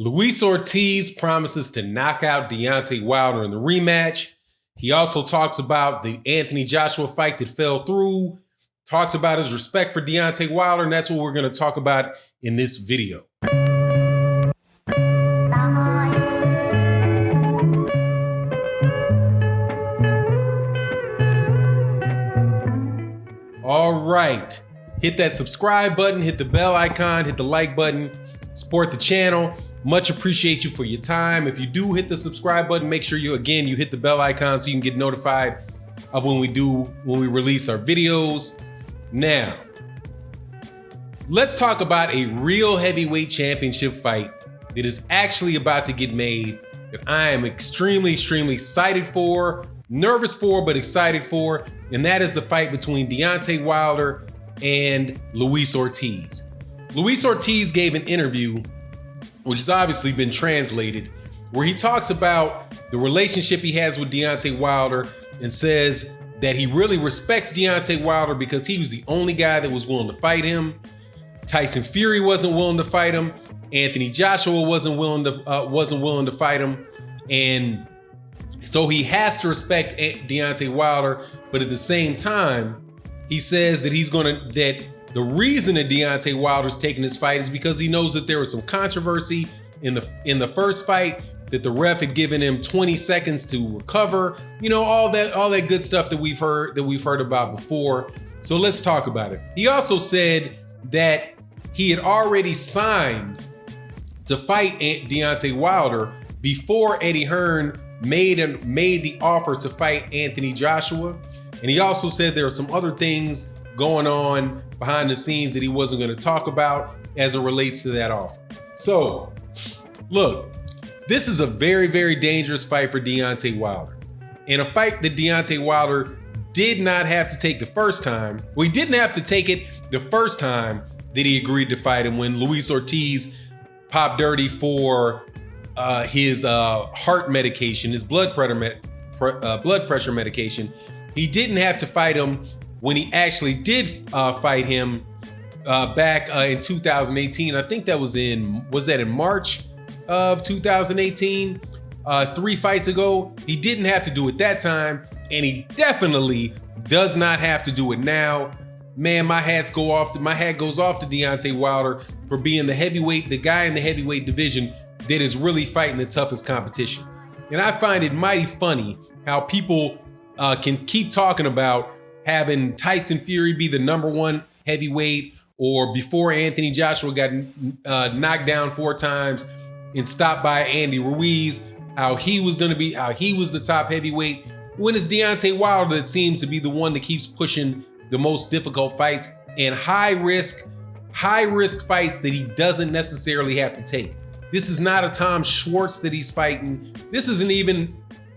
Luis Ortiz promises to knock out Deontay Wilder in the rematch. He also talks about the Anthony Joshua fight that fell through, talks about his respect for Deontay Wilder, and that's what we're going to talk about in this video. All right, hit that subscribe button, hit the bell icon, hit the like button, support the channel. Much appreciate you for your time. If you do hit the subscribe button, make sure you hit the bell icon so you can get notified of when we release our videos. Now, let's talk about a real heavyweight championship fight that is actually about to get made that I am extremely excited for, nervous for, but excited for, and that is the fight between Deontay Wilder and Luis Ortiz. Luis Ortiz gave an interview, which has obviously been translated, where he talks about the relationship he has with Deontay Wilder and says that he really respects Deontay Wilder because he was the only guy that was willing to fight him. Tyson Fury wasn't willing to fight him. Anthony Joshua wasn't willing to fight him, and so he has to respect Deontay Wilder. But at the same time, he says that the reason that Deontay Wilder's taking this fight is because he knows that there was some controversy in the first fight, that the ref had given him 20 seconds to recover, all that good stuff that we've heard about before. So let's talk about it. He also said that he had already signed to fight Deontay Wilder before Eddie Hearn made the offer to fight Anthony Joshua. And he also said there are some other things going on behind the scenes that he wasn't going to talk about as it relates to that offer. So, look, this is a very dangerous fight for Deontay Wilder. And a fight that Deontay Wilder did not have to take the first time. Well, he didn't have to take it the first time that he agreed to fight him when Luis Ortiz popped dirty for his heart medication, his blood pressure medication. He didn't have to fight him when he actually did fight him back in 2018. I think that was in March of 2018, 3 fights ago. He didn't have to do it that time, and he definitely does not have to do it now. Man, my hat goes off to Deontay Wilder for being the guy in the heavyweight division that is really fighting the toughest competition. And I find it mighty funny how people can keep talking about having Tyson Fury be the #1 heavyweight, or before Anthony Joshua got knocked down 4 times and stopped by Andy Ruiz, how he was the top heavyweight, when it's Deontay Wilder that seems to be the one that keeps pushing the most difficult fights and high risk fights that he doesn't necessarily have to take. This is not a Tom Schwartz that he's fighting. This isn't even,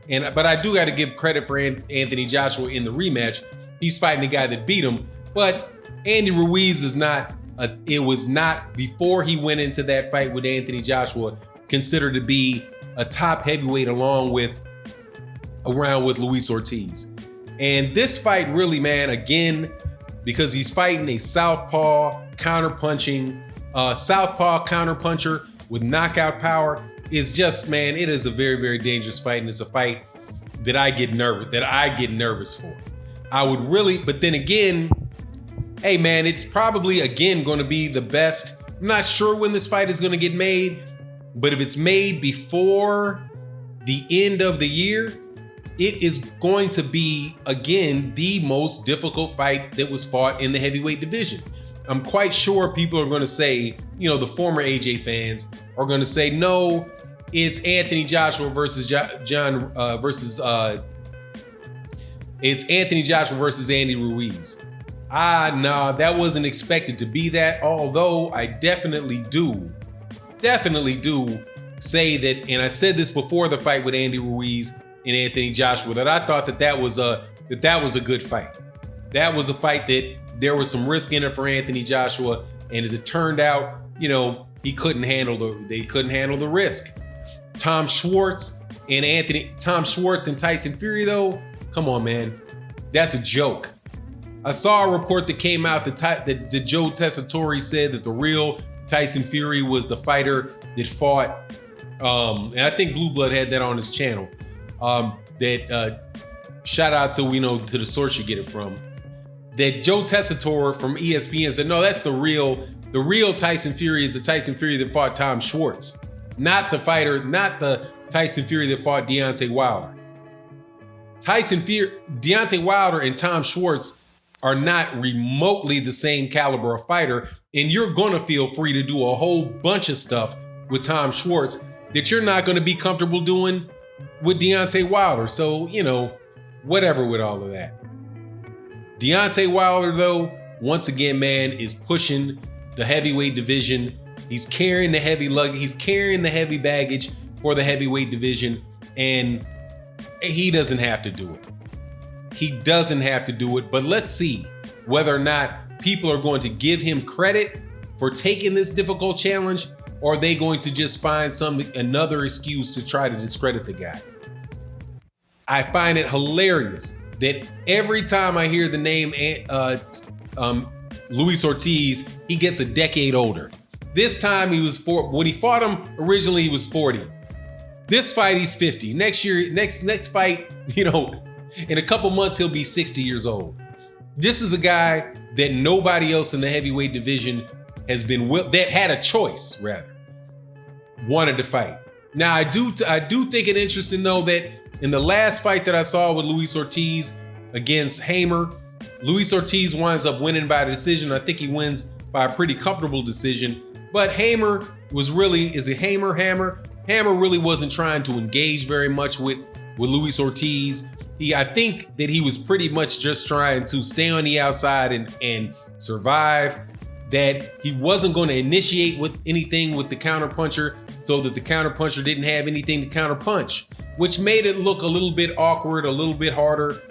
but I do got to give credit for Anthony Joshua in the rematch. He's fighting a guy that beat him, but Andy Ruiz was not, before he went into that fight with Anthony Joshua, considered to be a top heavyweight around with Luis Ortiz. And this fight really, man, again, because he's fighting a southpaw counterpuncher with knockout power, is just, man, it is a very dangerous fight, and it's a fight that I get nervous for. But then again, hey man, it's probably again going to be the best. I'm not sure when this fight is going to get made, but if it's made before the end of the year, it is going to be, again, the most difficult fight that was fought in the heavyweight division. I'm quite sure people are going to say, the former AJ fans are going to say, no, it's Anthony Joshua versus it's Anthony Joshua versus Andy Ruiz. No, that wasn't expected to be that, although I definitely do say that, and I said this before the fight with Andy Ruiz and Anthony Joshua, that I thought that was a good fight. That was a fight that there was some risk in it for Anthony Joshua, and as it turned out, they couldn't handle the risk. Tom Schwartz and Tyson Fury, though, come on, man, that's a joke. I saw a report that came out that Joe Tessitore said that the real Tyson Fury was the fighter that fought, and I think Blue Blood had that on his channel. Shout out to to the source you get it from. That Joe Tessitore from ESPN said, no, that's the real Tyson Fury is the Tyson Fury that fought Tom Schwartz, not the Tyson Fury that fought Deontay Wilder. Deontay Wilder and Tom Schwartz are not remotely the same caliber of fighter, and you're gonna feel free to do a whole bunch of stuff with Tom Schwartz that you're not gonna be comfortable doing with Deontay Wilder. So, whatever with all of that. Deontay Wilder, though, once again, man, is pushing the heavyweight division. He's carrying the heavy luggage. He's carrying the heavy baggage for the heavyweight division, and he doesn't have to do it. He doesn't have to do it, but let's see whether or not people are going to give him credit for taking this difficult challenge, or are they going to just find another excuse to try to discredit the guy. I find it hilarious that every time I hear the name Luis Ortiz, he gets a decade older. This time when he fought him originally, he was 40. This fight, he's 50. Next year, next fight, in a couple months, he'll be 60 years old. This is a guy that nobody else in the heavyweight division has been that had a choice, rather, wanted to fight. Now, I do think it interesting, though, that in the last fight that I saw with Luis Ortiz against Hamer, Luis Ortiz winds up winning by a decision. I think he wins by a pretty comfortable decision. But Hamer Hammer really wasn't trying to engage very much with Luis Ortiz. I think that he was pretty much just trying to stay on the outside and survive. That he wasn't going to initiate with anything with the counterpuncher, so that the counterpuncher didn't have anything to counterpunch, which made it look a little bit awkward, a little bit harder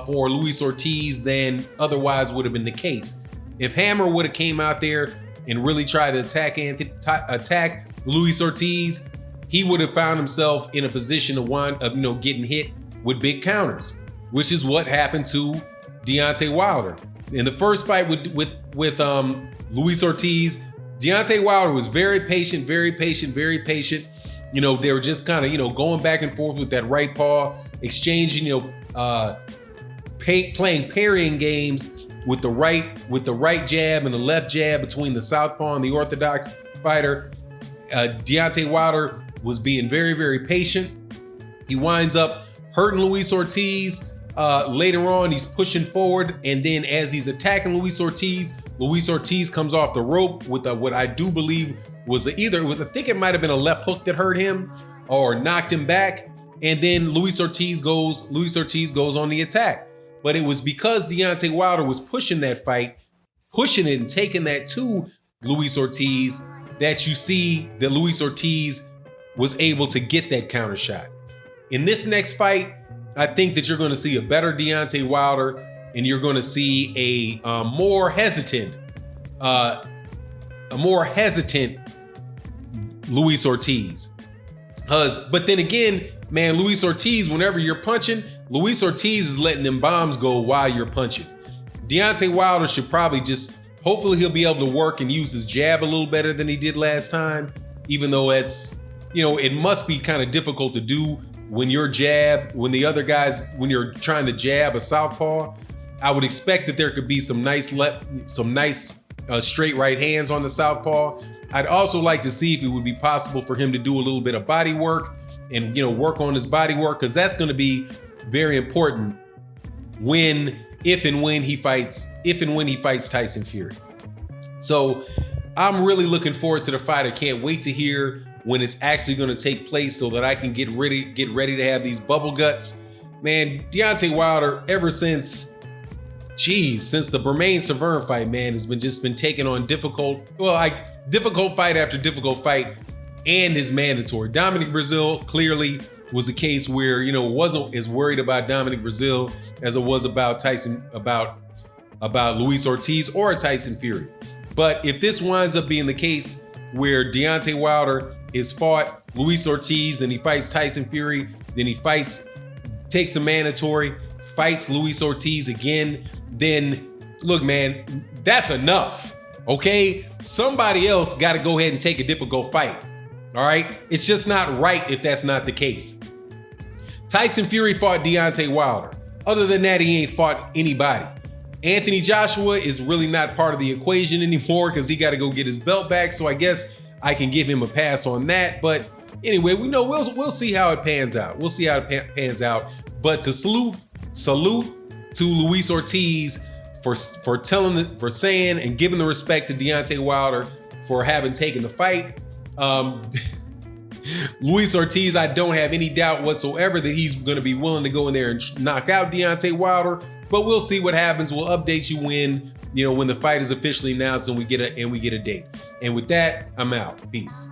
for Luis Ortiz than otherwise would have been the case. If Hammer would have came out there and really tried to attack Luis Ortiz, he would have found himself in a position of getting hit with big counters, which is what happened to Deontay Wilder. In the first fight with Luis Ortiz, Deontay Wilder was very patient. They were just kind of, going back and forth with that right paw, exchanging, playing parrying games with the right jab and the left jab between the southpaw and the orthodox fighter. Deontay Wilder was being very, very patient. He winds up hurting Luis Ortiz. Later on, he's pushing forward, and then as he's attacking Luis Ortiz comes off the rope with what I do believe was I think it might have been a left hook that hurt him or knocked him back, and then Luis Ortiz goes on the attack. But it was because Deontay Wilder was pushing that fight, pushing it and taking that to Luis Ortiz, that you see that Luis Ortiz was able to get that counter shot. In this next fight, I think that you're going to see a better Deontay Wilder, and you're going to see a more hesitant Luis Ortiz. But then again, man, Luis Ortiz, whenever you're punching, Luis Ortiz is letting them bombs go while you're punching. Deontay Wilder should probably hopefully he'll be able to work and use his jab a little better than he did last time, even though it's, it must be kind of difficult to do when you're trying to jab a southpaw. I would expect that there could be some nice straight right hands on the southpaw. I'd also like to see if it would be possible for him to do a little bit of body work and work on his body work, because that's going to be very important if and when he fights Tyson Fury. So I'm really looking forward to the fight. I can't wait to hear when it's actually going to take place so that I can get ready to have these bubble guts. Man, Deontay Wilder, ever since the Bermain-Severn fight, man, has been taking on difficult fight after difficult fight, and his mandatory. Dominic Breazeale clearly was a case where, wasn't as worried about Dominic Breazeale as it was about Luis Ortiz or Tyson Fury. But if this winds up being the case where Deontay Wilder is fought Luis Ortiz, then he fights Tyson Fury, then he takes a mandatory, fights Luis Ortiz again, then look, man, that's enough, okay? Somebody else got to go ahead and take a difficult fight. All right? It's just not right if that's not the case. Tyson Fury fought Deontay Wilder. Other than that, he ain't fought anybody. Anthony Joshua is really not part of the equation anymore because he got to go get his belt back. So I guess I can give him a pass on that. But anyway, we'll see how it pans out. We'll see how it pans out. But to salute to Luis Ortiz for saying and giving the respect to Deontay Wilder for having taken the fight. Luis Ortiz, I don't have any doubt whatsoever that he's going to be willing to go in there and knock out Deontay Wilder. But we'll see what happens. We'll update you when the fight is officially announced and we get a date. And with that, I'm out. Peace.